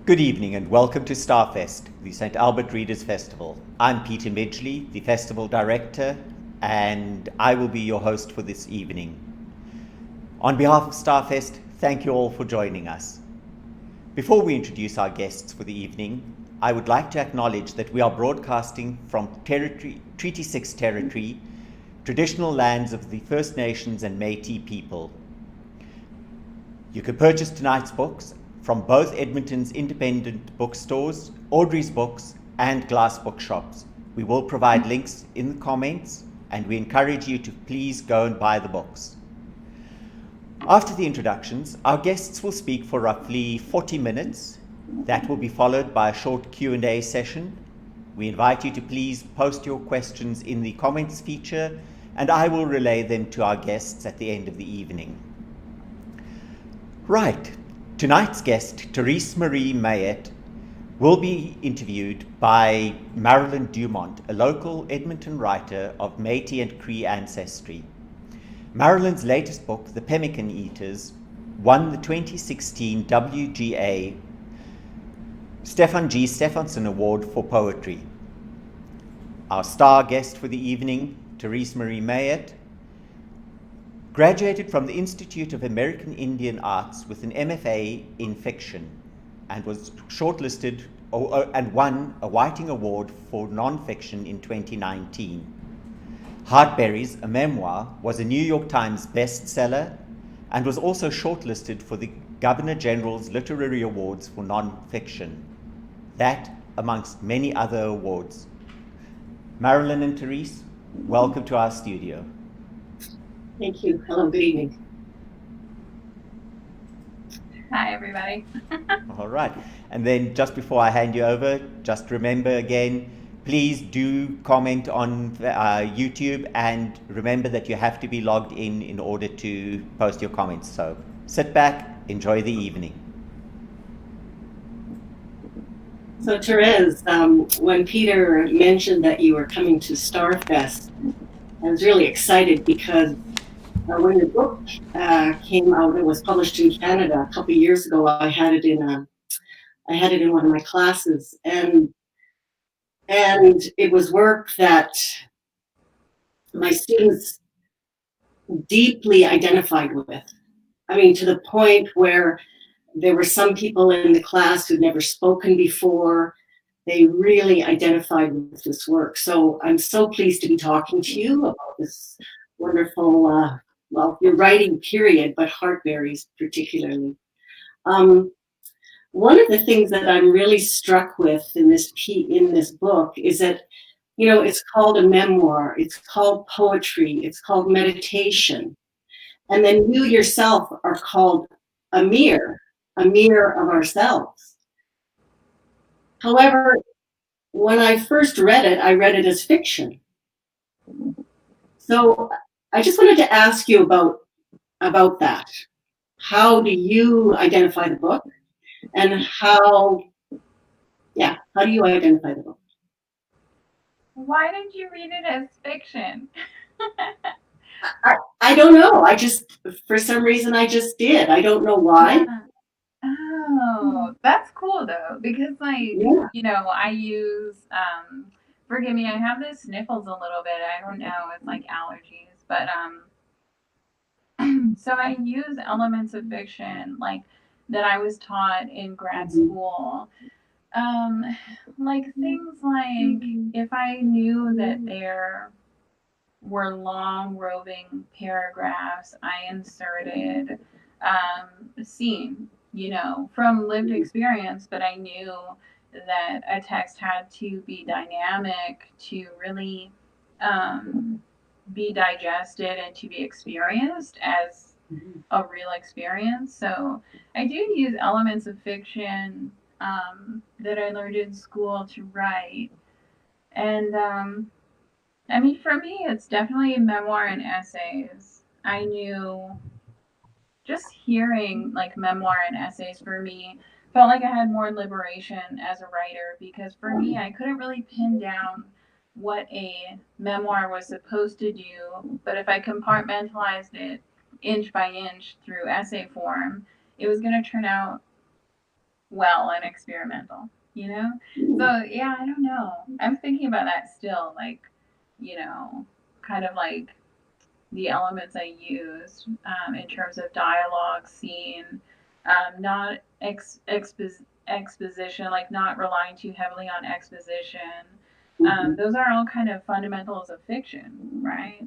Good evening and welcome to Starfest, the St. Albert Readers Festival. I'm Peter Midgley, the festival director, and I will be your host for this evening. On behalf of Starfest, thank you all for joining us. Before we introduce our guests for the evening, I would like to acknowledge that we are broadcasting from Treaty 6 territory, traditional lands of the First Nations and Métis people. You can purchase tonight's books from both Edmonton's independent bookstores, Audrey's Books, and Glass Bookshops. We will provide links in the comments, and we encourage you to please go and buy the books. After the introductions, our guests will speak for roughly 40 minutes. That will be followed by a short Q&A session. We invite you to please post your questions in the comments feature, and I will relay them to our guests at the end of the evening. Right. Tonight's guest, Terese Mailhot, will be interviewed by Marilyn Dumont, a local Edmonton writer of Métis and Cree ancestry. Marilyn's latest book, The Pemmican Eaters, won the 2016 WGA Stefan G. Stephenson Award for Poetry. Our star guest for the evening, Terese Mailhot, graduated from the Institute of American Indian Arts with an MFA in fiction and was shortlisted and won a Whiting Award for nonfiction in 2019. Heartberries, a memoir, was a New York Times bestseller and was also shortlisted for the Governor General's Literary Awards for nonfiction. That amongst many other awards. Marilyn and Terese, welcome to our studio. Thank you. Hello, good evening. Hi, everybody. All right. And then just before I hand you over, just remember again, please do comment on YouTube, and remember that you have to be logged in order to post your comments. So sit back, enjoy the evening. So Terese, when Peter mentioned that you were coming to Starfest, I was really excited because when the book came out, it was published in Canada a couple of years ago. I had it in one of my classes, and it was work that my students deeply identified with. I mean, to the point where there were some people in the class who'd never spoken before. They really identified with this work. So I'm so pleased to be talking to you about this wonderful your writing period, but Heartberries particularly. One of the things that I'm really struck with in this book is that, it's called a memoir, it's called poetry, it's called meditation, and then you yourself are called a mirror of ourselves. However, when I first read it, I read it as fiction. So I just wanted to ask you about that. How do you identify the book, and how do you identify the book? Why did you read it as fiction? I don't know. For some reason, I just did. I don't know why. Yeah. Oh, that's cool though, because I use, forgive me, I have the sniffles a little bit. I don't know, it's like allergies, but so I use elements of fiction like that I was taught in grad school. Like things like if I knew that there were long roving paragraphs, I inserted a scene, from lived experience, but I knew that a text had to be dynamic to really be digested and to be experienced as a real experience. So I do use elements of fiction that I learned in school to write. And for me, it's definitely memoir and essays. I knew just hearing like memoir and essays for me felt like I had more liberation as a writer, because for me, I couldn't really pin down what a memoir was supposed to do, but if I compartmentalized it inch by inch through essay form, it was going to turn out well and experimental, you know? So, yeah, I don't know. I'm thinking about that still, like, you know, kind of like the elements I used in terms of dialogue, scene, not exposition, like not relying too heavily on exposition. Those are all kind of fundamentals of fiction, right?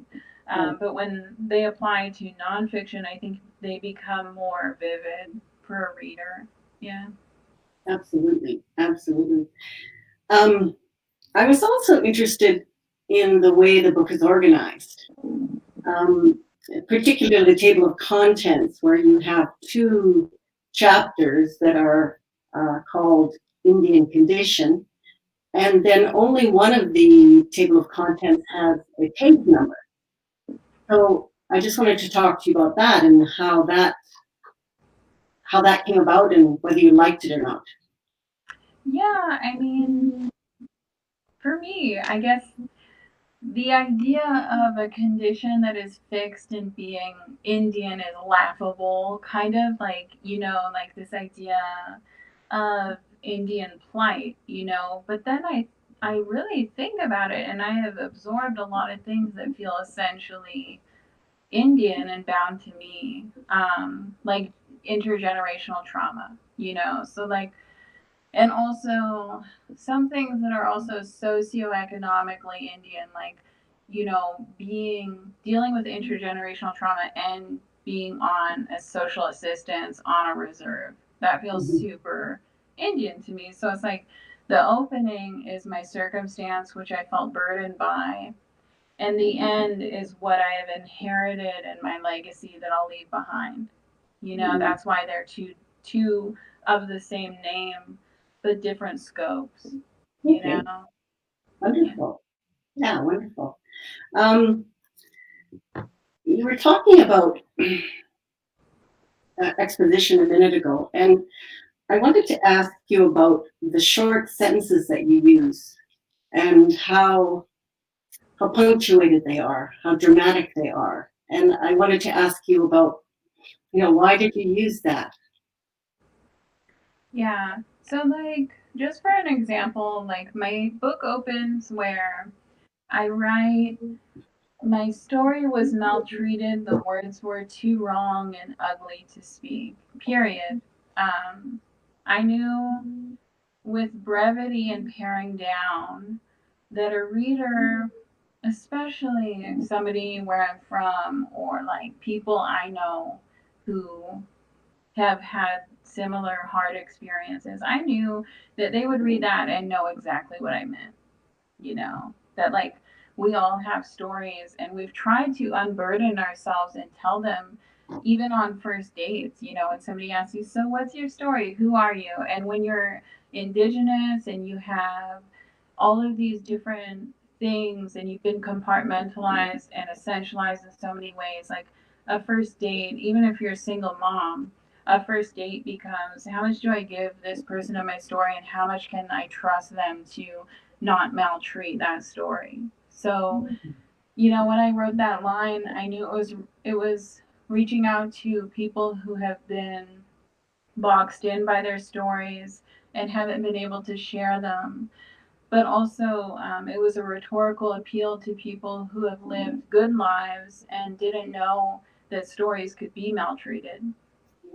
But when they apply to nonfiction, I think they become more vivid for a reader. Yeah. Absolutely, absolutely. I was also interested in the way the book is organized, um, particularly the table of contents, where you have two chapters that are called Indian Condition, and then only one of the table of contents has a page number. So I just wanted to talk to you about that and how that came about and whether you liked it or not. Yeah, I mean, for me, I guess the idea of a condition that is fixed and being Indian is laughable, kind of like, like this idea of Indian plight, but then I really think about it and I have absorbed a lot of things that feel essentially Indian and bound to me, like intergenerational trauma, so like, and also some things that are also socioeconomically Indian, like, dealing with intergenerational trauma and being on a social assistance on a reserve. That feels super Indian to me. So it's like the opening is my circumstance, which I felt burdened by. And the end is what I have inherited and my legacy that I'll leave behind. That's why they're two of the same name, but different scopes. Okay. Wonderful. Yeah, wonderful. You were talking about exposition a minute ago, and I wanted to ask you about the short sentences that you use and how punctuated they are, how dramatic they are. And I wanted to ask you about, why did you use that? Yeah. So, like, just for an example, like, my book opens where I write, my story was maltreated, the words were too wrong and ugly to speak, period. I knew with brevity and paring down that a reader, especially somebody where I'm from or like people I know who have had similar hard experiences, I knew that they would read that and know exactly what I meant. That like we all have stories and we've tried to unburden ourselves and tell them even on first dates, when somebody asks you, so what's your story? Who are you? And when you're indigenous and you have all of these different things and you've been compartmentalized and essentialized in so many ways, like a first date, even if you're a single mom, a first date becomes how much do I give this person of my story and how much can I trust them to not maltreat that story. So, when I wrote that line, I knew it was reaching out to people who have been boxed in by their stories and haven't been able to share them. But also, it was a rhetorical appeal to people who have lived good lives and didn't know that stories could be maltreated.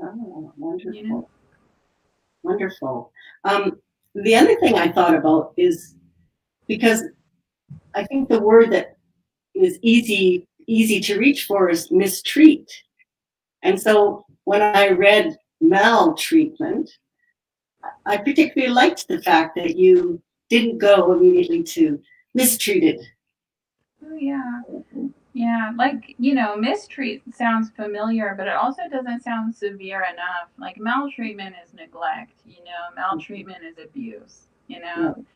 Oh, wonderful. Wonderful. The other thing I thought about is because I think the word that is easy to reach for is mistreat. And so when I read maltreatment, I particularly liked the fact that you didn't go immediately to mistreated. Oh, yeah. Yeah, like, mistreat sounds familiar, but it also doesn't sound severe enough. Like, maltreatment is neglect, maltreatment is abuse, And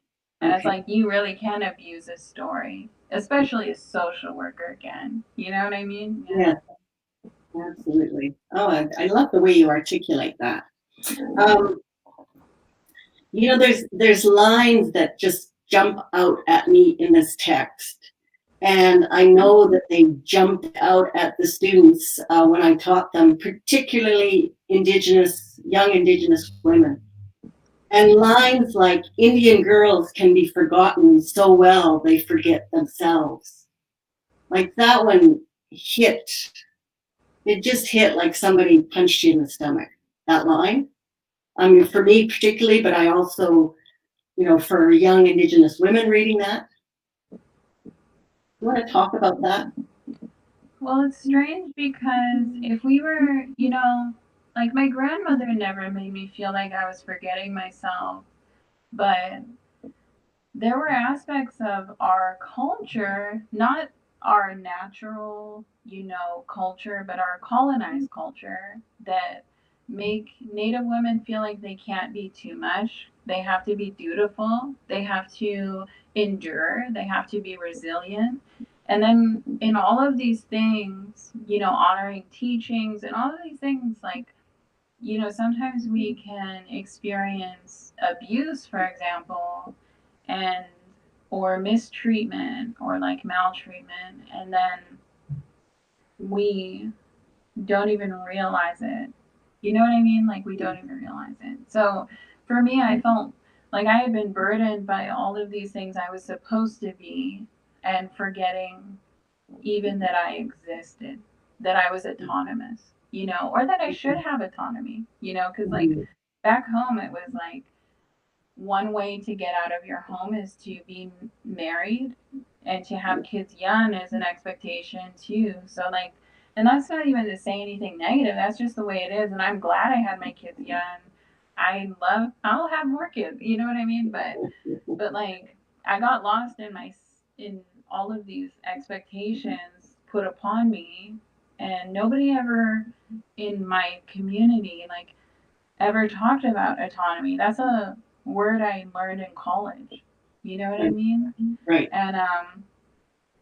it's like, you really can abuse a story, especially a social worker can. You know what I mean? Yeah, absolutely. Oh, I love the way you articulate that. There's lines that just jump out at me in this text. And I know that they jumped out at the students when I taught them, particularly young Indigenous women. And lines like Indian girls can be forgotten so well they forget themselves. Like that one hit. It just hit like somebody punched you in the stomach. That line. I mean, for me particularly, but I also, for young Indigenous women reading that. You want to talk about that? Well, it's strange because if we were, like my grandmother never made me feel like I was forgetting myself, but there were aspects of our culture, not our natural, culture, but our colonized culture that make Native women feel like they can't be too much. They have to be dutiful. They have to endure. They have to be resilient. And then in all of these things, honoring teachings and all of these things, like, sometimes we can experience abuse, for example, and or mistreatment or like maltreatment, and then we don't even realize it. You know what I mean? Like we don't even realize it. So for me, I felt like I had been burdened by all of these things I was supposed to be, and forgetting even that I existed, that I was autonomous, or that I should have autonomy, because like back home it was like one way to get out of your home is to be married, and to have kids young is an expectation too. So like, and that's not even to say anything negative. That's just the way it is. And I'm glad I had my kids young. I'll have more kids. You know what I mean? But like, I got lost in all of these expectations put upon me, and nobody ever in my community like ever talked about autonomy. That's a word I learned in college. You know what I mean? Right. And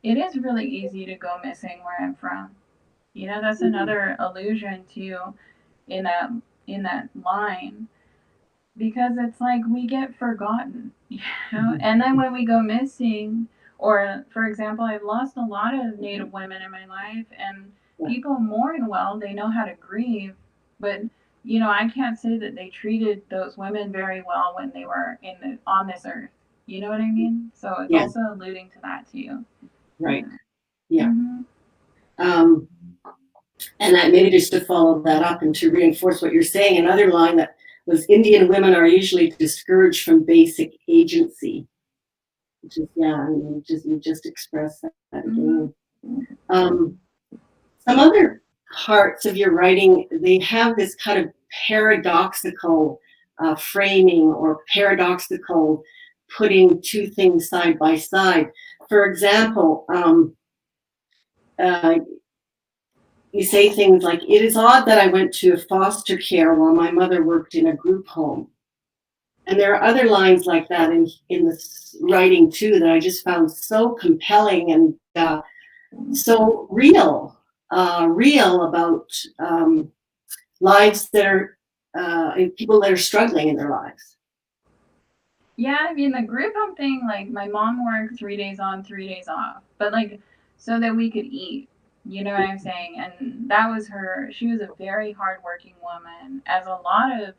it is really easy to go missing where I'm from. That's another allusion to in that in that line, because it's like we get forgotten, And then when we go missing, or for example, I've lost a lot of Native women in my life, and people mourn well, they know how to grieve, but I can't say that they treated those women very well when they were on this earth. You know what I mean? So it's also alluding to that too. Right. Yeah. And that maybe just to follow that up and to reinforce what you're saying, another line that was Indian women are usually discouraged from basic agency, which is, you just expressed that again. Some other parts of your writing, they have this kind of paradoxical framing or paradoxical putting two things side by side. For example, you say things like, it is odd that I went to foster care while my mother worked in a group home. And there are other lines like that in this writing too that I just found so compelling and so real about lives that are people that are struggling in their lives. Yeah, I mean the group home thing, like my mom worked 3 days on, 3 days off, but like so that we could eat. You know what I'm saying? And that was her. She was a very hardworking woman, as a lot of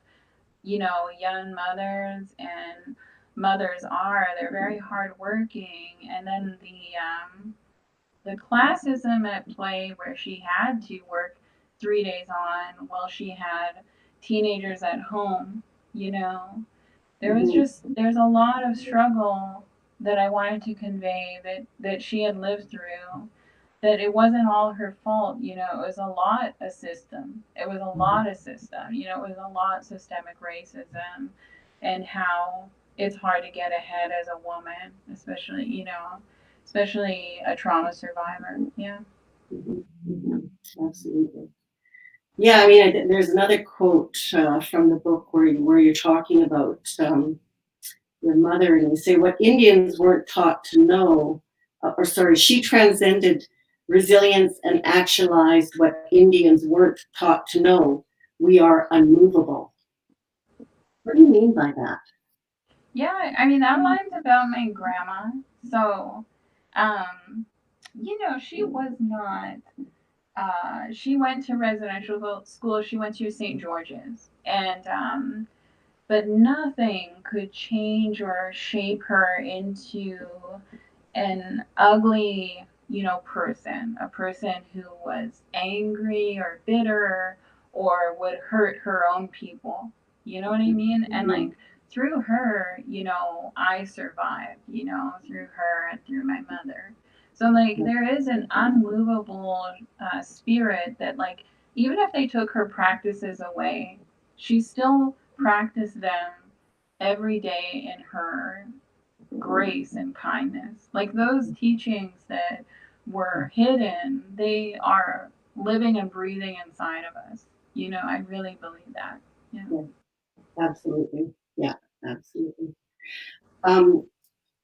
young mothers and mothers are. They're very hardworking, and then the classism at play where she had to work 3 days on while she had teenagers at home. There's a lot of struggle that I wanted to convey that she had lived through, that it wasn't all her fault. It was a lot of system. It was a lot of system. It was a lot systemic racism, and how it's hard to get ahead as a woman, especially a trauma survivor. Yeah. Absolutely. Yeah, I mean, there's another quote from the book where you're talking about your mother, and you say what Indians weren't taught to know, she transcended resilience and actualized what Indians weren't taught to know. We are unmovable. What do you mean by that? Yeah, I mean that line's about my grandma. So, she was not. She went to residential school. She went to St. George's, and but nothing could change or shape her into an ugly, person, a person who was angry or bitter or would hurt her own people. You know what I mean? And like through her, I survived, through her and through my mother. So like there is an unmovable spirit that like even if they took her practices away, she still practiced them every day in her grace and kindness. Like those teachings that were hidden, they are living and breathing inside of us. I really believe that. Yeah. Yeah, absolutely. Yeah, absolutely. Um,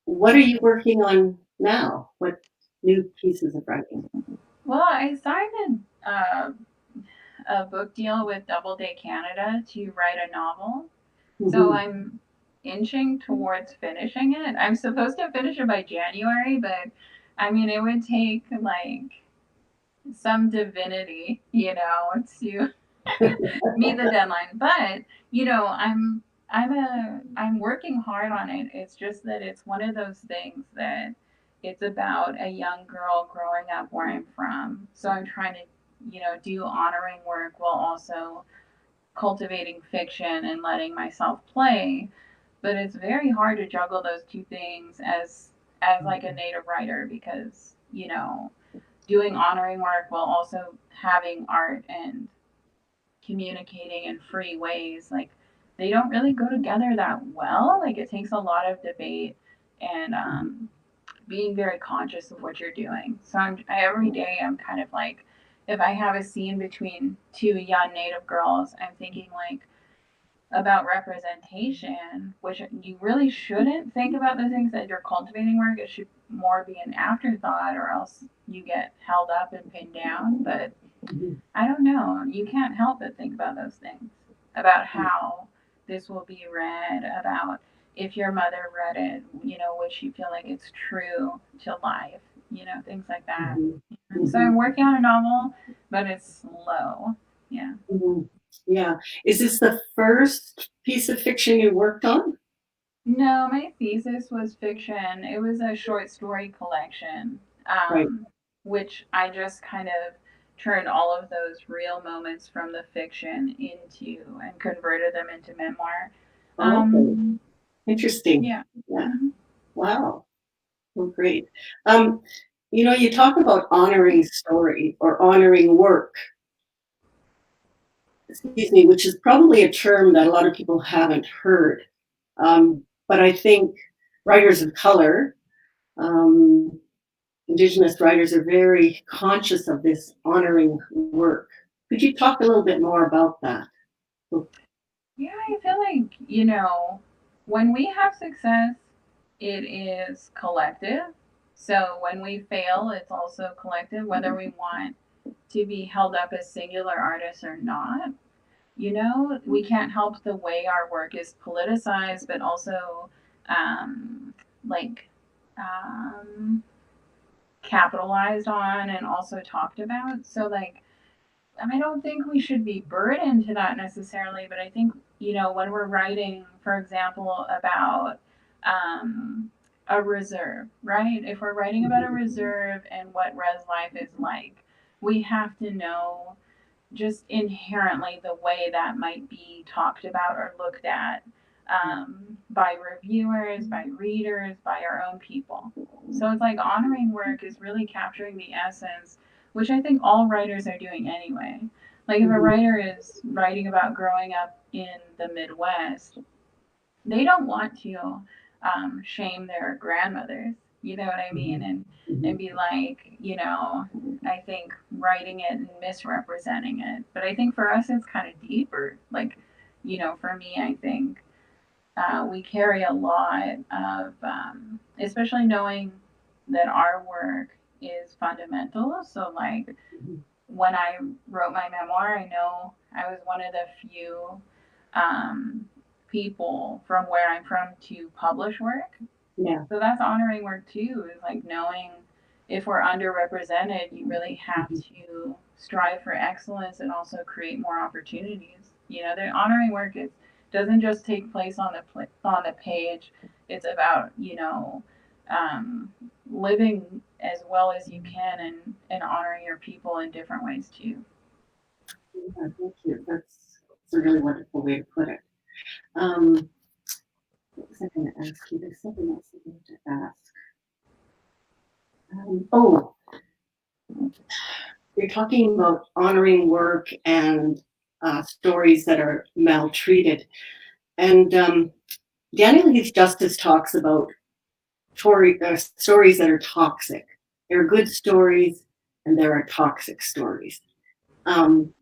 what are you working on now? What new pieces of writing? Well, I signed a book deal with Doubleday Canada to write a novel. So Mhm. I'm inching towards finishing it. I'm supposed to finish it by January, but I mean, it would take like some divinity, to meet the deadline. But I'm working hard on it. It's just that it's one of those things that it's about a young girl growing up where I'm from. So I'm trying to, do honoring work while also cultivating fiction and letting myself play. But it's very hard to juggle those two things as like a native writer because, doing honoring work while also having art and communicating in free ways, like they don't really go together that well. Like it takes a lot of debate and being very conscious of what you're doing. So every day I'm kind of like, if I have a scene between two young native girls, I'm thinking like about representation, which you really shouldn't think about the things that you're cultivating work. It should more be an afterthought, or else you get held up and pinned down. But I don't know. You can't help but think about those things, about how this will be read, about if your mother read it, would she feel like it's true to life, things like that. Mhm. So I'm Mhm. working on a novel, but it's slow. Yeah. Mhm. Yeah. Is this the first piece of fiction you worked on? No, my thesis was fiction. It was a short story collection, Right. which I just kind of turned all of those real moments from the fiction into and converted them into memoir. Oh, okay. Um, Interesting. yeah. Yeah. Mhm. Wow. Well, great. Um, you talk about honoring story or honoring work, excuse me, which is probably a term that a lot of people haven't heard. But I think writers of color, um, Indigenous writers are very conscious of this honoring work. Could you talk a little bit more about that? Yeah, I feel like, when we have success, it is collective. So when we fail, it's also collective, whether we want to be held up as singular artists or not. We can't help the way our work is politicized, but also like um, capitalized on and also talked about. So, like, I don't think we should be burdened to that necessarily, but I think, when we're writing, for example, about a reserve, right? If we're writing about a reserve and what res life is like, we have to know just inherently the way that might be talked about or looked at by reviewers, by readers, by our own people. So it's like honoring work is really capturing the essence, which I think all writers are doing anyway. Like if a Mhm. writer is writing about growing up in the Midwest, they don't want to shame their grandmothers. You know what I mean? Mhm. And Mhm. be like, I think writing it and misrepresenting it. But I think for us, it's kind of deeper. Like, for me, I think we carry a lot of, especially knowing that our work is fundamental. So, like, Mhm. when I wrote my memoir, I know I was one of the few um, people from where I'm from to publish work. Yeah. So that's honoring work too, is like knowing if we're underrepresented, you really have Mhm. to strive for excellence and also create more opportunities. The honoring work doesn't just take place on the page. It's about, um, living as well as you can, and honoring your people in different ways too. Yeah, thank you. That's a really wonderful way to put it. What was I going to ask you? There's something else I wanted to ask. Oh, you're talking about honoring work and stories that are maltreated. And Daniel Leeds Justice talks about stories that are toxic. There are good stories and there are toxic stories. Um,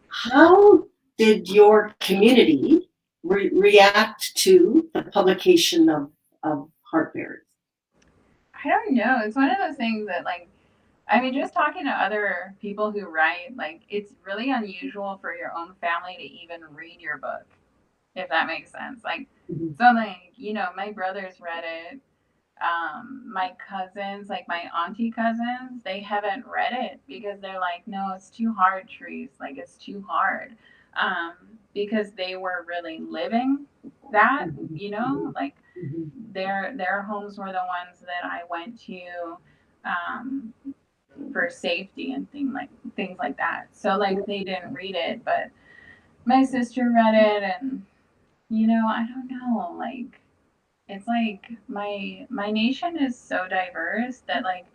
how did your community react to the publication of Heartberries? I don't know. It's one of those things that, like, I mean, just talking to other people who write, like, it's really unusual for your own family to even read your book, if that makes sense. Like, Mhm. so, like, my brothers read it. My cousins, like my auntie cousins, they haven't read it because they're like, no, it's too hard, Terese. Like, it's too hard. Um, because they were really living that, like Mhm. their homes were the ones that I went to, um, for safety and things like that. So, like, they didn't read it, but my sister read it, and I don't know, like, it's like my nation is so diverse that, like,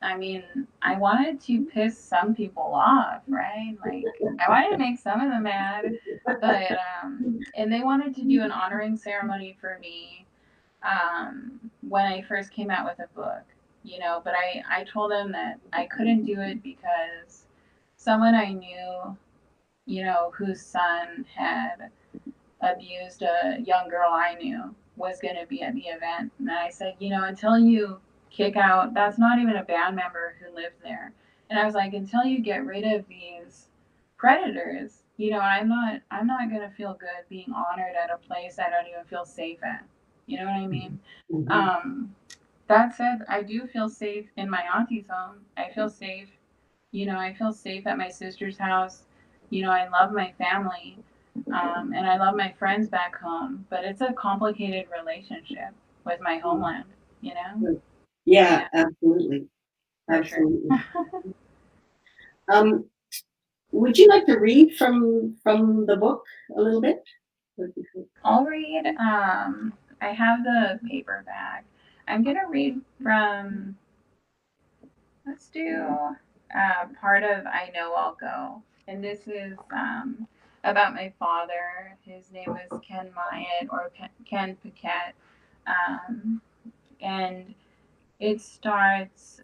I mean, I wanted to piss some people off, right? Like, I wanted to make some of them mad, but and they wanted to do an honoring ceremony for me, when I first came out with a book, but I told them that I couldn't do it because someone I knew, whose son had abused a young girl I knew, was going to be at the event. And I said, until you kick out, that's not even a band member who lives there. And I was like, until you get rid of these predators, I'm not going to feel good being honored at a place I don't even feel safe at. You know what I mean? Mhm. That said, I do feel safe in my auntie's home. I feel safe. I feel safe at my sister's house. I love my family, and I love my friends back home, but it's a complicated relationship with my homeland, you know? Yeah, Yeah, absolutely. for sure. Absolutely. Um, would you like to read from the book a little bit? I'll read, I have the paperback. I'm going to read from, let's do part of I Know I'll Go. And this is, about my father. His name was Ken Myatt, or Ken Paquette. Um, and it starts,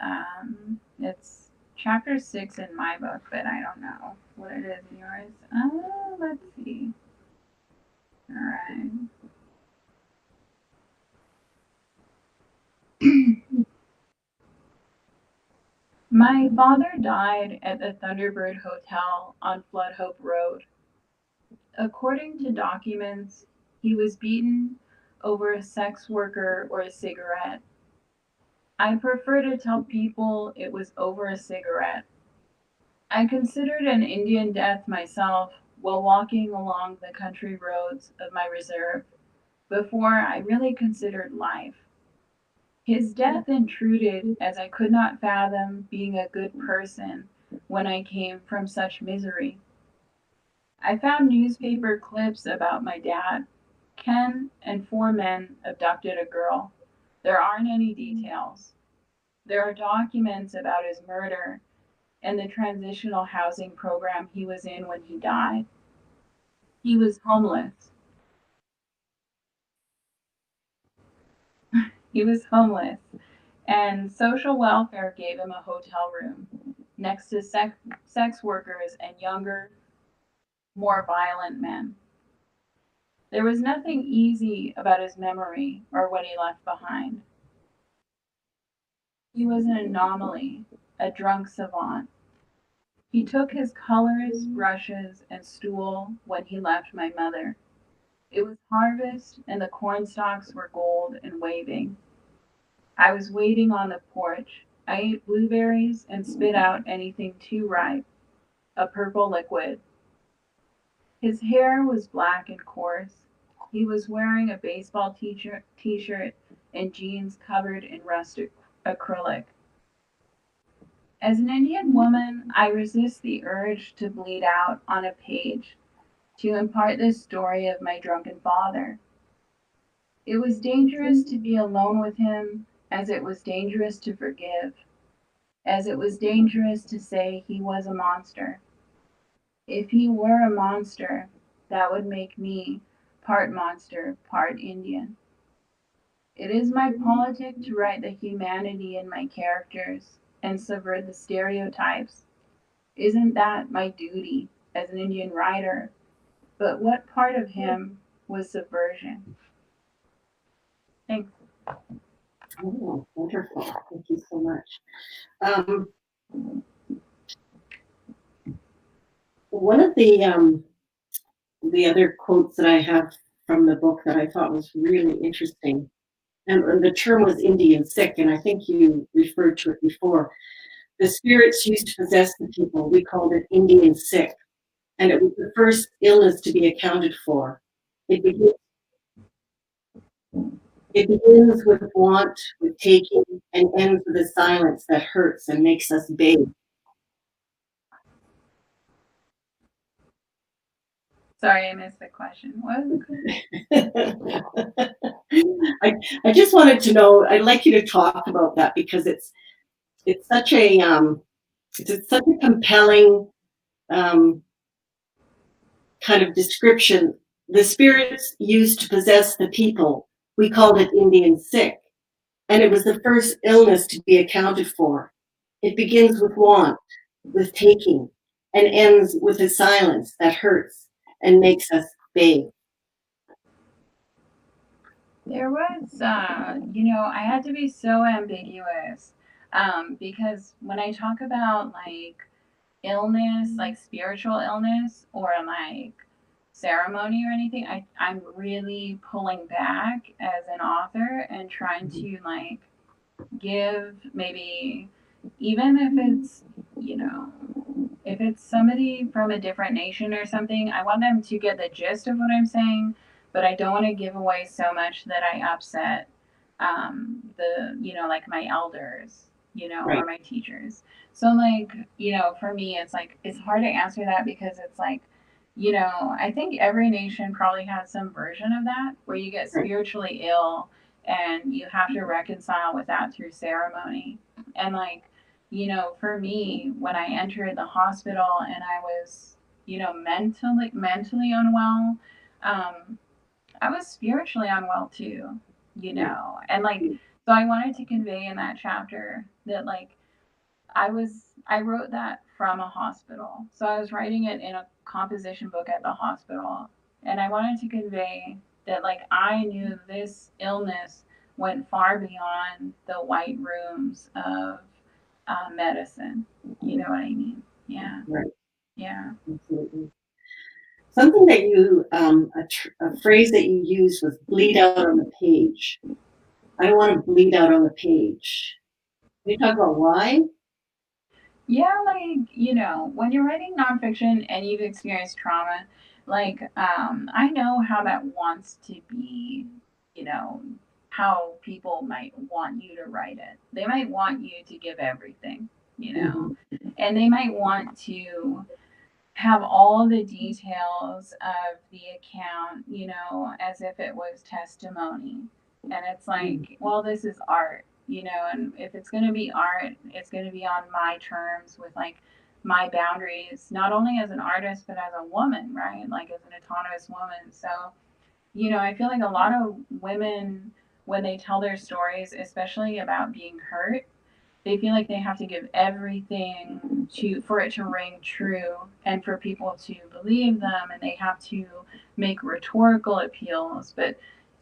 it's chapter 6 in my book, but I don't know what it is in yours. Let's see. All right. My father died at the Thunderbird Hotel on Flood Hope Road. According to documents, he was beaten over a sex worker or a cigarette. I prefer to tell people it was over a cigarette. I considered an Indian death myself while walking along the country roads of my reserve before I really considered life. His death intruded as I could not fathom being a good person when I came from such misery. I found newspaper clips about my dad. Ken and 4 men abducted a girl. There aren't any details. There are documents about his murder and the transitional housing program he was in when he died. He was homeless. He was homeless, and social welfare gave him a hotel room next to sex workers and younger, more violent men. There was nothing easy about his memory or what he left behind. He was an anomaly, a drunk savant. He took his colors, brushes, and stool when he left my mother. It was harvest, and the corn stalks were gold and waving. I was waiting on the porch. I ate blueberries and spit out anything too ripe, a purple liquid. His hair was black and coarse. He was wearing a baseball t-shirt and jeans covered in rusted acrylic. As an Indian woman, I resist the urge to bleed out on a page to impart the story of my drunken father. It was dangerous to be alone with him, as it was dangerous to forgive, as it was dangerous to say he was a monster. If he were a monster, that would make me part monster, part Indian. It is my politic to write the humanity in my characters and subvert the stereotypes. Isn't that my duty as an Indian writer? But what part of him was subversion? Thanks. Oh, wonderful. Thank you so much. Um, one of the other quotes that I have from the book that I thought was really interesting, and the term was Indian sick, and I think you referred to it before. The spirits used to possess the people. We called it Indian sick, and it was the first illness to be accounted for. It begins, it begins with want, with taking, and ends with a silence that hurts and makes us beg. Sorry, I missed the question. What was the question? I just wanted to know. I'd like you to talk about that because it's such a it's such a compelling um, kind of description. The spirits used to possess the people. We called it Indian sick, and it was the first illness to be accounted for. It begins with want, with taking, and ends with a silence that hurts and makes us beg. There was, I had to be so ambiguous because when I talk about like illness, like spiritual illness or like ceremony or anything, I'm really pulling back as an author and trying to like give maybe, even if it's, you know, if it's somebody from a different nation or something, I want them to get the gist of what I'm saying, but I don't want to give away so much that I upset like my elders, or Right. my teachers. So like, for me, it's like, it's hard to answer that because it's like, I think every nation probably has some version of that where you get spiritually ill and you have to reconcile with that through ceremony. And like, for me, when I entered the hospital and I was, mentally unwell, um, I was spiritually unwell too, and like, so I wanted to convey in that chapter that like I wrote that from a hospital. So I was writing it in a composition book at the hospital, and I wanted to convey that like I knew this illness went far beyond the white rooms of medicine. You know what I mean? Yeah. Right. Yeah. Absolutely. Something that a phrase that you used was bleed out on the page. I don't want to bleed out on the page. Can you talk about why? Yeah, like, when you're writing nonfiction and you've experienced trauma, like, I know how that wants to be, you know, how people might want you to write it. They might want you to give everything, Mm-hmm. and they might want to have all the details of the account, as if it was testimony. And it's like, well, this is art, and if it's going to be art, it's going to be on my terms with like my boundaries, not only as an artist, but as a woman, right? Like as an autonomous woman. So, I feel like a lot of women, when they tell their stories, especially about being hurt, they feel like they have to give everything to for it to ring true and for people to believe them, and they have to make rhetorical appeals, but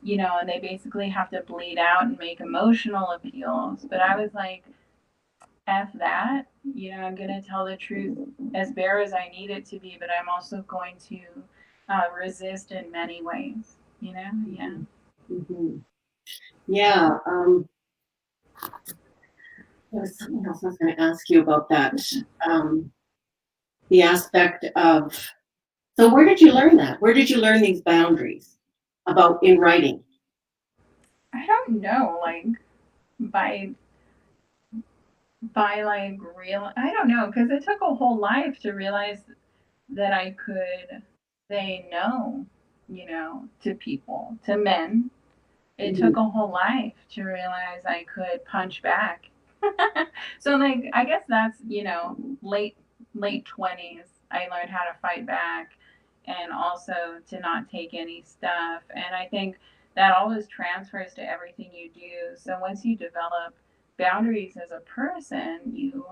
and they basically have to bleed out and make emotional appeals. But I was like, F that, I'm gonna tell the truth as bare as I need it to be, but I'm also going to resist in many ways, yeah. Mm-hmm. Yeah. There was something else I was going to ask you about that. The aspect of So where did you learn that? Where did you learn these boundaries about in writing? I don't know, like by like real, I don't know, because it took a whole life to realize that I could say no, to people, to men. It took a whole life to realize I could punch back. So like I guess that's, late 20s I learned how to fight back and also to not take any stuff. And I think that always transfers to everything you do. So once you develop boundaries as a person, you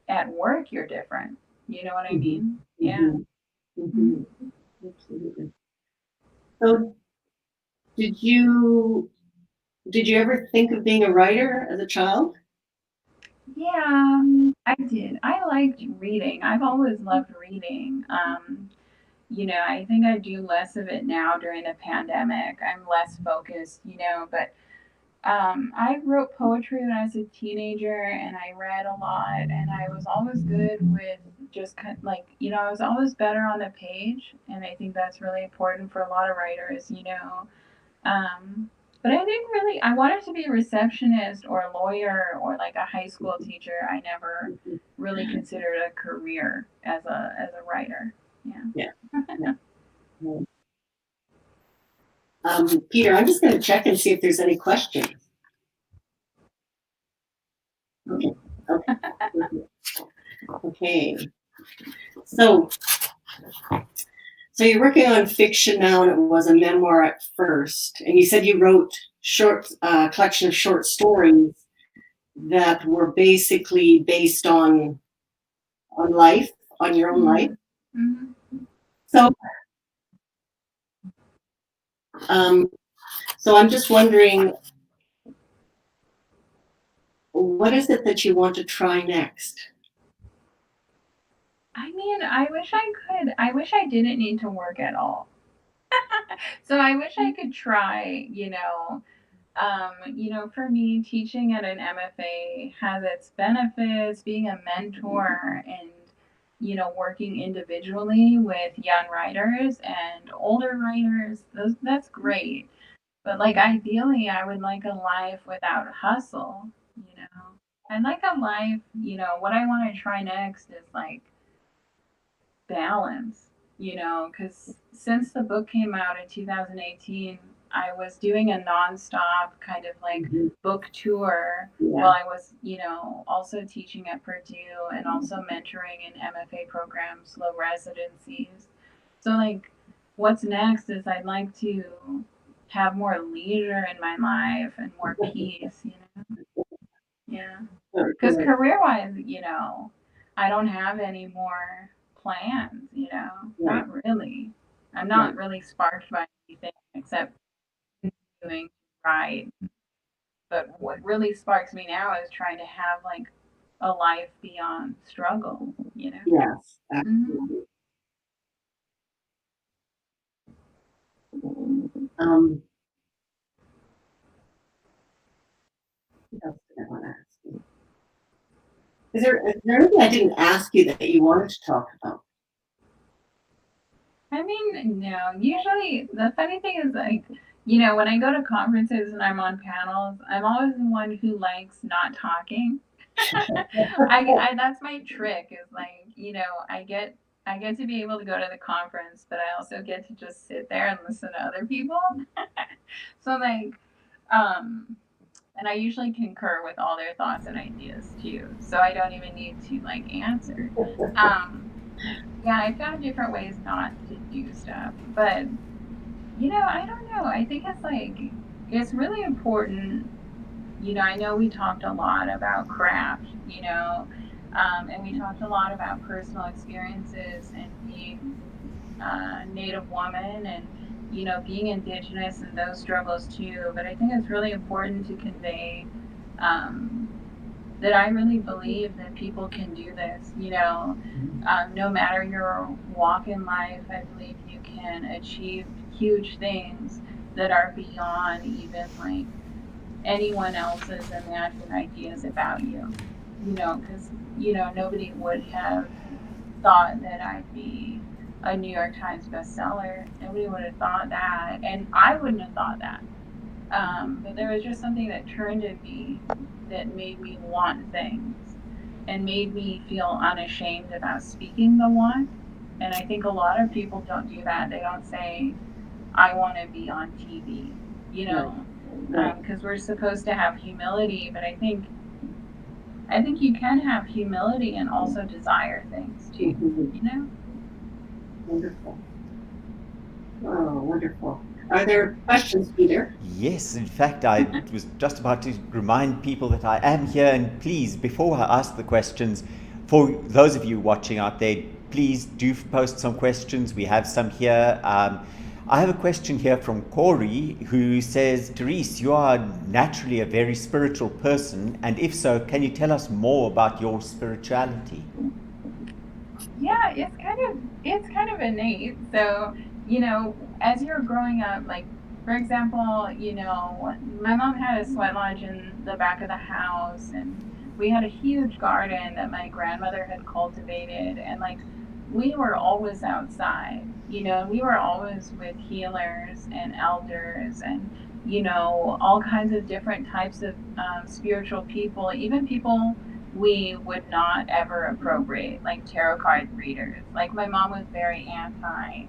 at work you're different. You know what I mean? Yeah. Absolutely. So did you ever think of being a writer as a child? Yeah, I did. I liked reading. I've always loved reading. I think I do less of it now during the pandemic. I'm less focused, but I wrote poetry when I was a teenager and I read a lot and I was always good with just kind of like, I was always better on the page. And I think that's really important for a lot of writers. Um, but I think really I wanted to be a receptionist or a lawyer or like a high school teacher. I never really considered a career as a writer. Yeah. Yeah. Peter, I'm just going to check and see if there's any questions. Okay. Okay. So you're working on fiction now, and it was a memoir at first. And you said you wrote collection of short stories that were basically based on life, on your own life. Mm-hmm. So, so I'm just wondering, what is it that you want to try next? I mean, I wish I could. I wish I didn't need to work at all. So I wish I could try, for me, teaching at an MFA has its benefits, being a mentor and, working individually with young writers and older writers, that's great. But like ideally, I would like a life without hustle, you know. I'd like a life, what I want to try next is like balance, because since the book came out in 2018, I was doing a nonstop kind of like book tour while I was, also teaching at Purdue and also mentoring in MFA programs, low residencies. So, like, what's next is I'd like to have more leisure in my life and more peace, Yeah. Because career wise, I don't have any more plans, not really. I'm not really sparked by anything except doing right. But what really sparks me now is trying to have like a life beyond struggle. Yes, Mm-hmm. absolutely. Um, what else did I want to ask you? Is there anything I didn't ask you that you wanted to talk about? I mean, no. Usually, the funny thing is, like, when I go to conferences and I'm on panels, I'm always the one who likes not talking. That's my trick. Is like, I get to be able to go to the conference, but I also get to just sit there and listen to other people. So like, and I usually concur with all their thoughts and ideas too. So I don't even need to like answer. Um, yeah, I found different ways not to do stuff. But, I don't know. I think it's like, it's really important. I know we talked a lot about craft, and we talked a lot about personal experiences and being a Native woman and, being Indigenous and those struggles too. But I think it's really important to convey um, that I really believe that people can do this. No matter your walk in life, I believe you can achieve huge things that are beyond even like anyone else's imagined ideas about you. Because nobody would have thought that I'd be a New York Times bestseller. Nobody would have thought that, and I wouldn't have thought that. But there was just something that turned in me that made me want things and made me feel unashamed about speaking the want. And I think a lot of people don't do that. They don't say, I want to be on TV, you know, because we're supposed to have humility. But I think you can have humility and also desire things too, you know? Wonderful. Oh, wonderful. Are there questions, Peter? Yes, in fact, I was just about to remind people that I am here, and please, before I ask the questions, for those of you watching out there, please do post some questions. We have some here. I have a question here from Corey, who says, Terese, you are naturally a very spiritual person, and if so, can you tell us more about your spirituality? Yeah, it's kind of innate. So, you know, as you're growing up, like, for example, you know, my mom had a sweat lodge in the back of the house, and we had a huge garden that my grandmother had cultivated, and like, we were always outside, you know, we were always with healers and elders and, you know, all kinds of different types of spiritual people, even people we would not ever appropriate, like tarot card readers. Like, my mom was very anti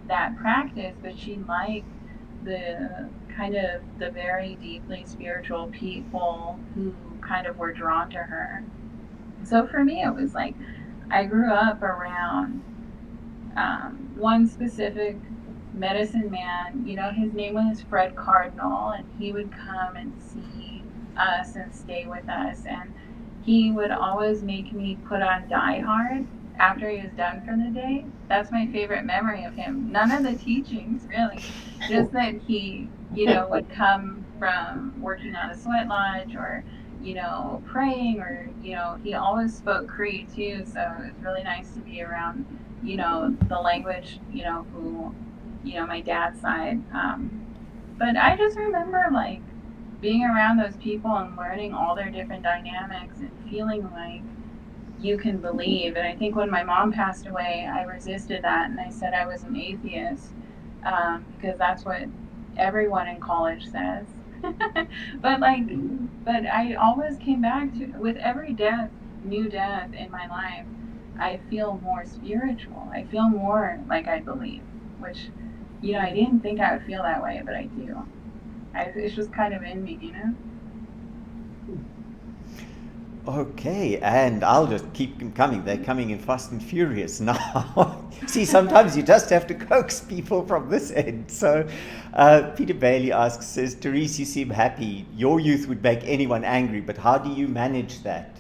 that practice, but she liked the kind of the very deeply spiritual people who kind of were drawn to her. So for me, it was like, I grew up around one specific medicine man. You know, his name was Fred Cardinal, and he would come and see us and stay with us. And he would always make me put on Die Hard after he was done for the day. That's my favorite memory of him. None of the teachings, really. Just that he, you know, would come from working on a sweat lodge or, you know, praying, or, you know, he always spoke Cree too, so it was really nice to be around, you know, the language, you know, who, you know, my dad's side. But I just remember, like, being around those people and learning all their different dynamics and feeling like you can believe. And I think when my mom passed away, I resisted that, and I said I was an atheist, because that's what everyone in college says. but I always came back to, with every new death in my life, I feel more spiritual. I feel more like I believe, which, you know, I didn't think I would feel that way, but I do. It's just kind of in me, you know? Okay, and I'll just keep them coming. They're coming in fast and furious now. See, sometimes you just have to coax people from this end. So Peter Bailey says, Terese, you seem happy. Your youth would make anyone angry, but how do you manage that?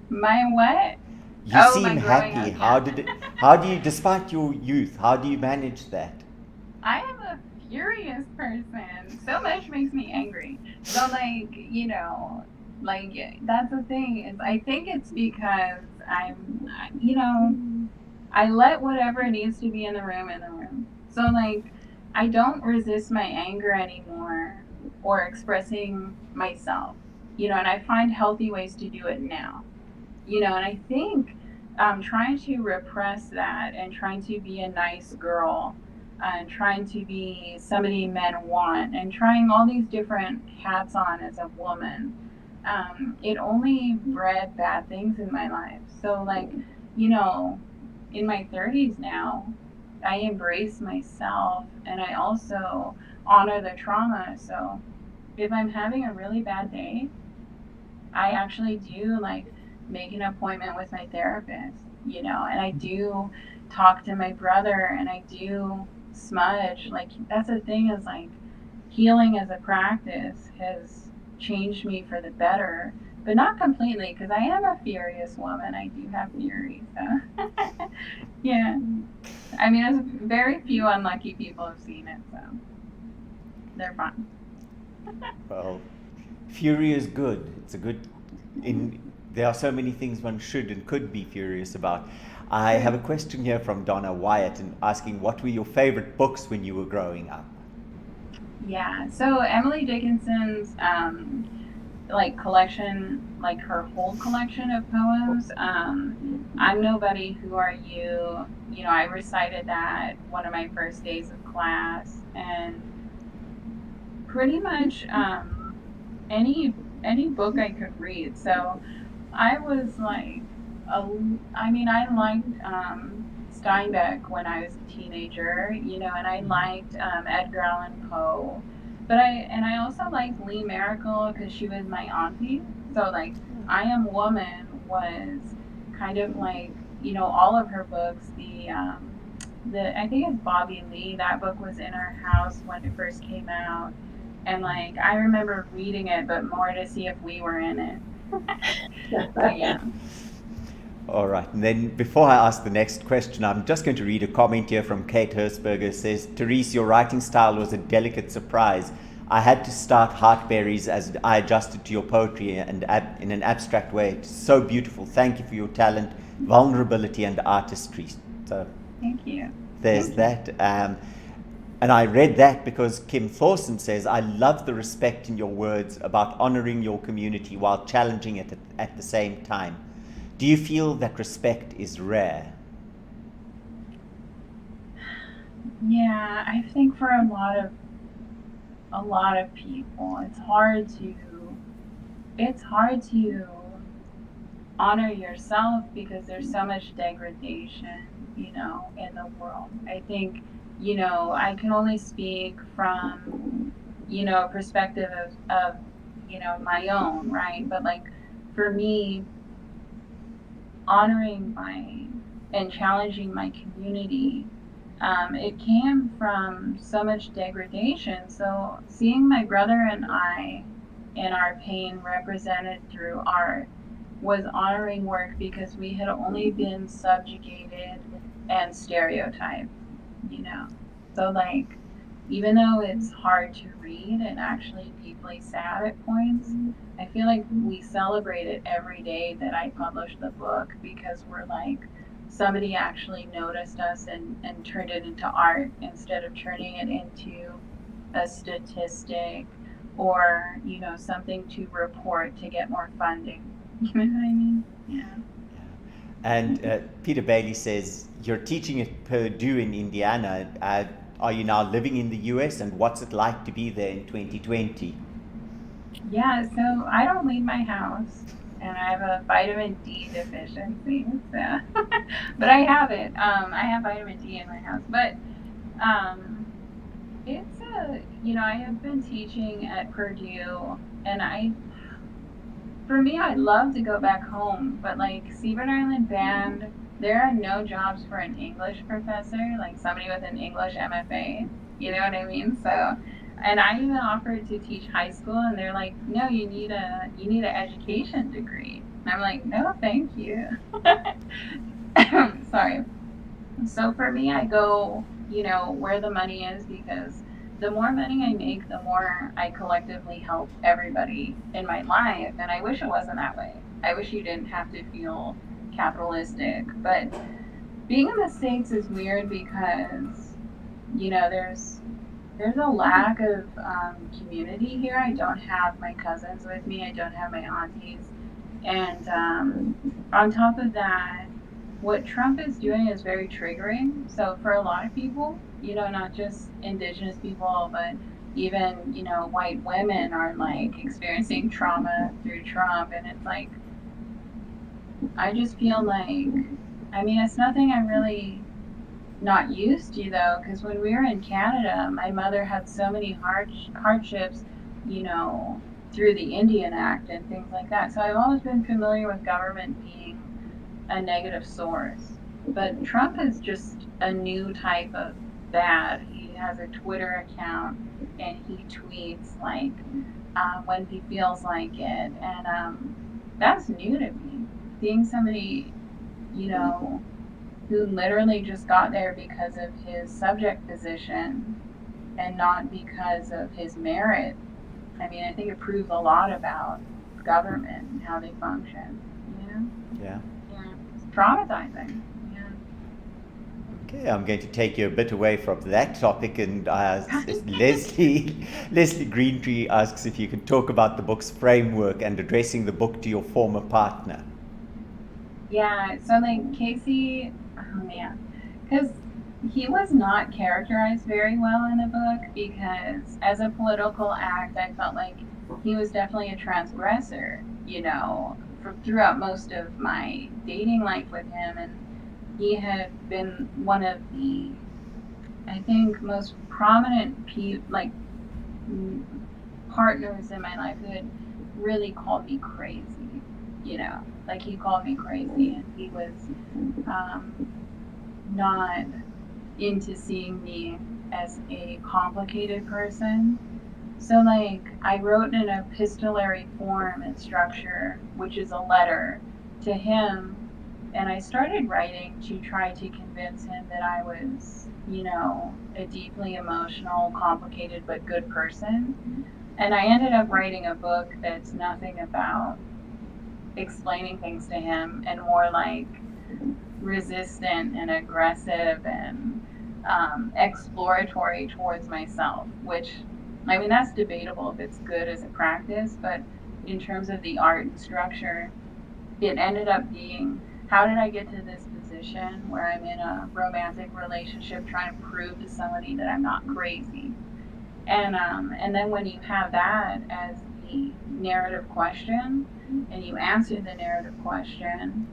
My what? You seem my happy. Up, yeah. How do you, despite your youth, how do you manage that? I am a furious person. So much makes me angry. So, like, you know, like, that's the thing, is I think it's because I'm, you know, I let whatever needs to be in the room. So, like, I don't resist my anger anymore or expressing myself, you know, and I find healthy ways to do it now, you know, and I think trying to repress that and trying to be a nice girl and trying to be somebody men want and trying all these different hats on as a woman, it only bred bad things in my life. So, like, you know, in my 30s now, I embrace myself, and I also honor the trauma. So if I'm having a really bad day, I actually do, like, make an appointment with my therapist, you know, and I do talk to my brother, and I do smudge. Like, that's the thing, is like, healing as a practice has changed me for the better, but not completely, because I am a furious woman. I do have fury, so yeah. I mean, there's very few unlucky people have seen it, so they're fine. Well, fury is good. It's a good. There are so many things one should and could be furious about. I have a question here from Donna Wyatt, and asking, what were your favorite books when you were growing up? Yeah, so Emily Dickinson's like collection, like her whole collection of poems. I'm Nobody, Who Are You? You know, I recited that one of my first days of class, and pretty much any book I could read. So I was like, I mean, I liked Steinbeck when I was a teenager, you know, and I liked Edgar Allan Poe. But I also liked Lee Miracle because she was my auntie. So like, I Am Woman was kind of like, you know, all of her books. The I think it's Bobby Lee. That book was in our house when it first came out, and like I remember reading it, but more to see if we were in it. But yeah. All right, and then before I ask the next question, I'm just going to read a comment here from Kate Hersberger. It says, Terese, your writing style was a delicate surprise. I had to start Heartberries as I adjusted to your poetry and in an abstract way. It's so beautiful. Thank you for your talent, vulnerability, and artistry. So Thank you. there's that. And I read that because Kim Thorson says, I love the respect in your words about honoring your community while challenging it at the same time. Do you feel that respect is rare? Yeah, I think for a lot of people, it's hard to honor yourself because there's so much degradation, you know, in the world. I think, you know, I can only speak from, you know, a perspective of you know, my own, right? But like for me, honoring and challenging my community, it came from so much degradation. So seeing my brother and I in our pain represented through art was honoring work because we had only been subjugated and stereotyped, you know. So like, even though it's hard to read and actually deeply sad at points, I feel like we celebrate it every day that I published the book because we're like, somebody actually noticed us and turned it into art instead of turning it into a statistic or, you know, something to report to get more funding. You know what I mean? Yeah. And Peter Bailey says, you're teaching at Purdue in Indiana. Are you now living in the US, and what's it like to be there in 2020? Yeah, so I don't leave my house, and I have a vitamin D deficiency. So, but I have it. I have vitamin D in my house, but it's you know, I have been teaching at Purdue, and for me, I'd love to go back home, but like Seabird Island Band, there are no jobs for an English professor, like somebody with an English MFA. You know what I mean? So, and I even offered to teach high school, and they're like, "No, you need an education degree." And I'm like, "No, thank you." Sorry. So for me, I go, you know, where the money is because the more money I make, the more I collectively help everybody in my life. And I wish it wasn't that way. I wish you didn't have to feel capitalistic. But being in the States is weird because, you know, there's a lack of community here. I don't have my cousins with me. I don't have my aunties. And on top of that, what Trump is doing is very triggering. So for a lot of people, you know, not just indigenous people, but even, you know, white women are like experiencing trauma through Trump. And it's like, I just feel like, I mean, it's nothing I'm really not used to though, because when we were in Canada, my mother had so many hardships, you know, through the Indian Act and things like that. So I've always been familiar with government being a negative source. But Trump is just a new type of bad. He has a Twitter account and he tweets like when he feels like it. And that's new to me. Seeing somebody, you know, who literally just got there because of his subject position and not because of his merit. I mean, I think it proves a lot about government and how they function, you know? Yeah. Yeah. It's traumatizing. Yeah. Okay, I'm going to take you a bit away from that topic, and Leslie Greentree asks if you can talk about the book's framework and addressing the book to your former partner. Yeah, so like Casey, oh man, because he was not characterized very well in the book, because as a political act, I felt like he was definitely a transgressor, throughout most of my dating life with him. And he had been one of the, I think, most prominent partners in my life who had really called me crazy. Like he called me crazy, and he was not into seeing me as a complicated person. So like I wrote in an epistolary form and structure, which is a letter to him, and I started writing to try to convince him that I was, a deeply emotional, complicated, but good person. And I ended up writing a book that's nothing about explaining things to him, and more like resistant and aggressive and exploratory towards myself, which, I mean, that's debatable if it's good as a practice, but in terms of the art and structure, it ended up being, how did I get to this position where I'm in a romantic relationship trying to prove to somebody that I'm not crazy? And then when you have that as the narrative question, and you answer the narrative question,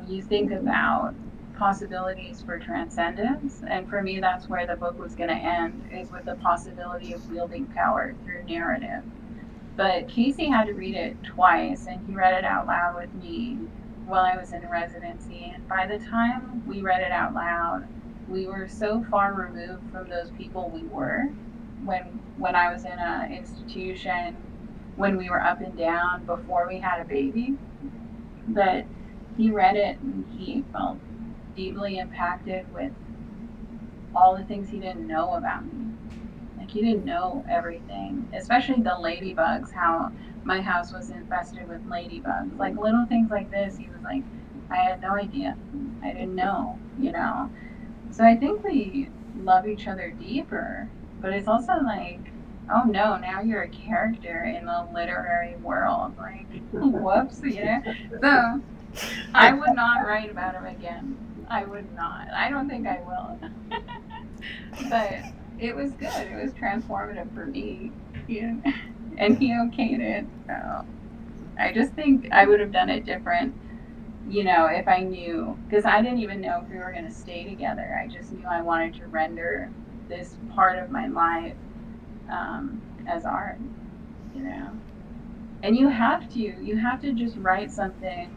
you think about possibilities for transcendence. And for me, that's where the book was going to end, is with the possibility of wielding power through narrative. But Casey had to read it twice, and he read it out loud with me while I was in residency. And by the time we read it out loud, we were so far removed from those people we were when I was in an institution, when we were up and down before we had a baby, that he read it and he felt deeply impacted with all the things he didn't know about me. Like, he didn't know everything, especially the ladybugs, how my house was infested with ladybugs. Like, little things like this, he was like, I had no idea. I didn't know, So I think we love each other deeper, but it's also like, oh no, now you're a character in the literary world. Like, whoops, So I would not write about him again. I would not. I don't think I will. But it was good. It was transformative for me. And he okayed it. So I just think I would have done it different, if I knew, because I didn't even know if we were going to stay together. I just knew I wanted to render this part of my life as art, And you have to just write something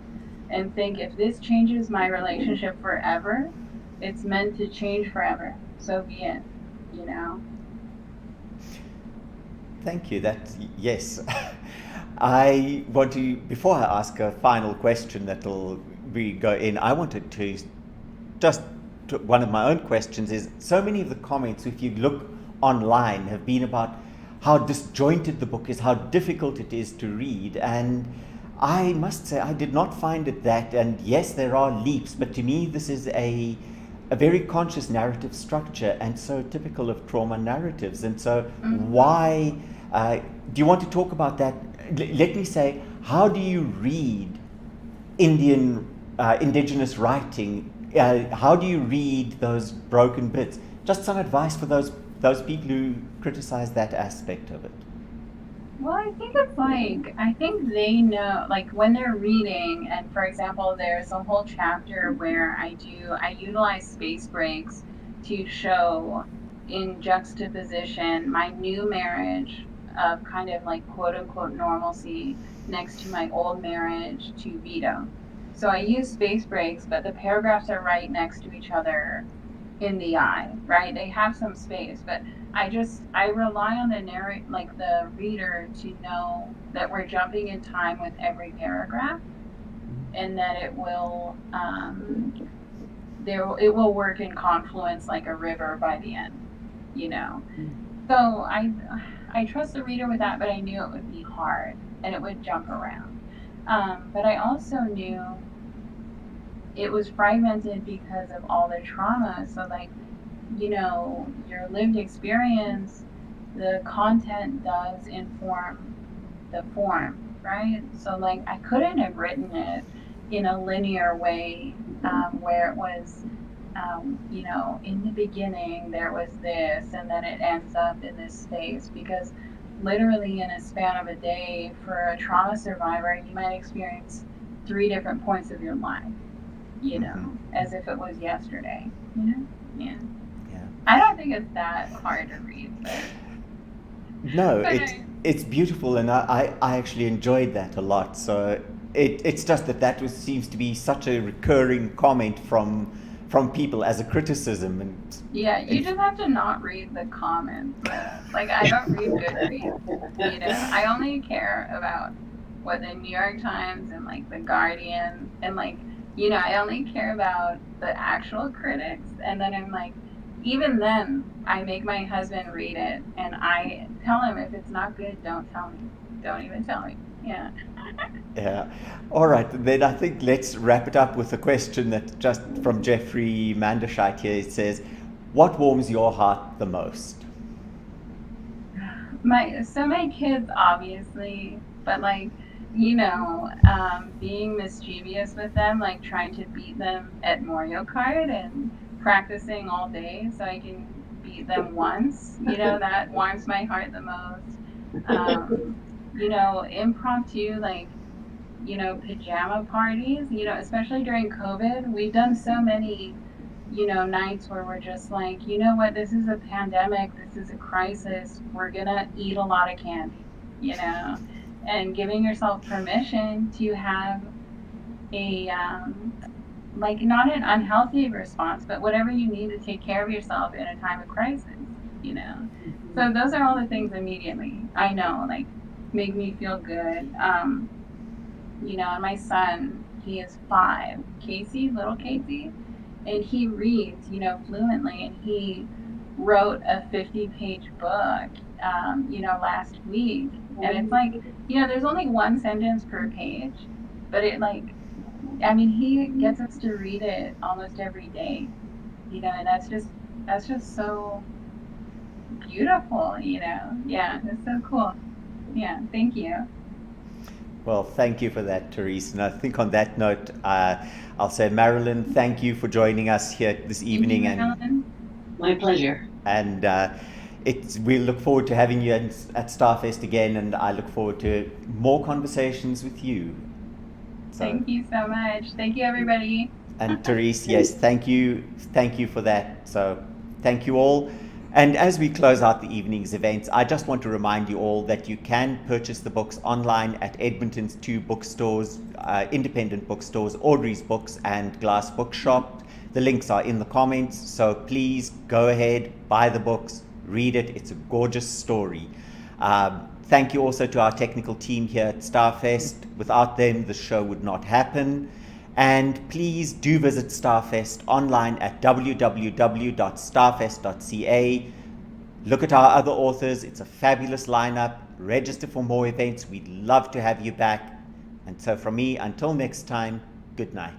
and think, if this changes my relationship forever, it's meant to change forever. So be it, Thank you. Yes. I want to, before I ask a final question that'll go in, I wanted to one of my own questions is, so many of the comments, if you look online, have been about how disjointed the book is, how difficult it is to read. And I must say, I did not find it that. And yes, there are leaps, but to me, this is a very conscious narrative structure, and so typical of trauma narratives. And so why, do you want to talk about that? Let me say, how do you read indigenous writing? How do you read those broken bits? Just some advice for those people who criticize that aspect of it. Well, I think it's like, I think they know, like when they're reading, and for example, there's a whole chapter where I utilize space breaks to show in juxtaposition my new marriage of kind of like quote unquote normalcy next to my old marriage to veto. So I use space breaks, but the paragraphs are right next to each other in the eye, right? They have some space, but I rely on the reader to know that we're jumping in time with every paragraph, and that it will it will work in confluence like a river by the end, So I trust the reader with that, but I knew it would be hard and it would jump around. But I also knew it was fragmented because of all the trauma. So like, you know, your lived experience, the content does inform the form, right? So like, I couldn't have written it in a linear way, where it was, you know, in the beginning there was this, and then it ends up in this space, because literally in a span of a day for a trauma survivor, you might experience 3 different points of your life, you know, as if it was yesterday, you know? Yeah. I don't think it's that hard to read, but no, it's beautiful, and I actually enjoyed that a lot. So it's just that seems to be such a recurring comment from people as a criticism. And yeah, you just have to not read the comments. Like, I don't read Goodreads, you know. I only care about what the New York Times and like the Guardian, and like, you know, I only care about the actual critics. And then I'm like, even then, I make my husband read it, and I tell him if it's not good, don't tell me. Don't even tell me. Yeah. Yeah. All right. Then I think let's wrap it up with a question that just from Jeffrey Manderscheit here. It says, "What warms your heart the most?" My kids, obviously, but like, you know, being mischievous with them, like trying to beat them at Mario Kart and practicing all day so I can beat them once, you know, that warms my heart the most. You know, impromptu, like, you know, pajama parties, you know, especially during COVID, we've done so many, you know, nights where we're just like, you know what, this is a pandemic, this is a crisis, we're gonna eat a lot of candy, you know, and giving yourself permission to have a, like, not an unhealthy response, but whatever you need to take care of yourself in a time of crisis, you know. So those are all the things immediately, I know, like, make me feel good. You know, and my son, he is 5, little Casey, and he reads, you know, fluently, and he wrote a 50-page book, you know, last week. And it's like, you know, there's only 1 sentence per page, but it, like, I mean, he gets us to read it almost every day, you know, and that's just so beautiful, you know. Yeah, it's so cool. Yeah, thank you. Well, thank you for that, Terese. And I think on that note, I'll say, Marilyn, thank you for joining us here this evening. And my pleasure. And we look forward to having you at Starfest again, and I look forward to more conversations with you. So, thank you so much. Thank you, everybody. And Terese, yes, thank you for that. So thank you all. And as we close out the evening's events, I just want to remind you all that you can purchase the books online at Edmonton's 2 bookstores, independent bookstores, Audrey's Books and Glass Bookshop. The links are in the comments, so please go ahead, buy the books, read it. It's a gorgeous story. Thank you also to our technical team here at Starfest. Without them, the show would not happen. And please do visit Starfest online at www.starfest.ca. Look at our other authors. It's a fabulous lineup. Register for more events. We'd love to have you back. And so from me, until next time, good night.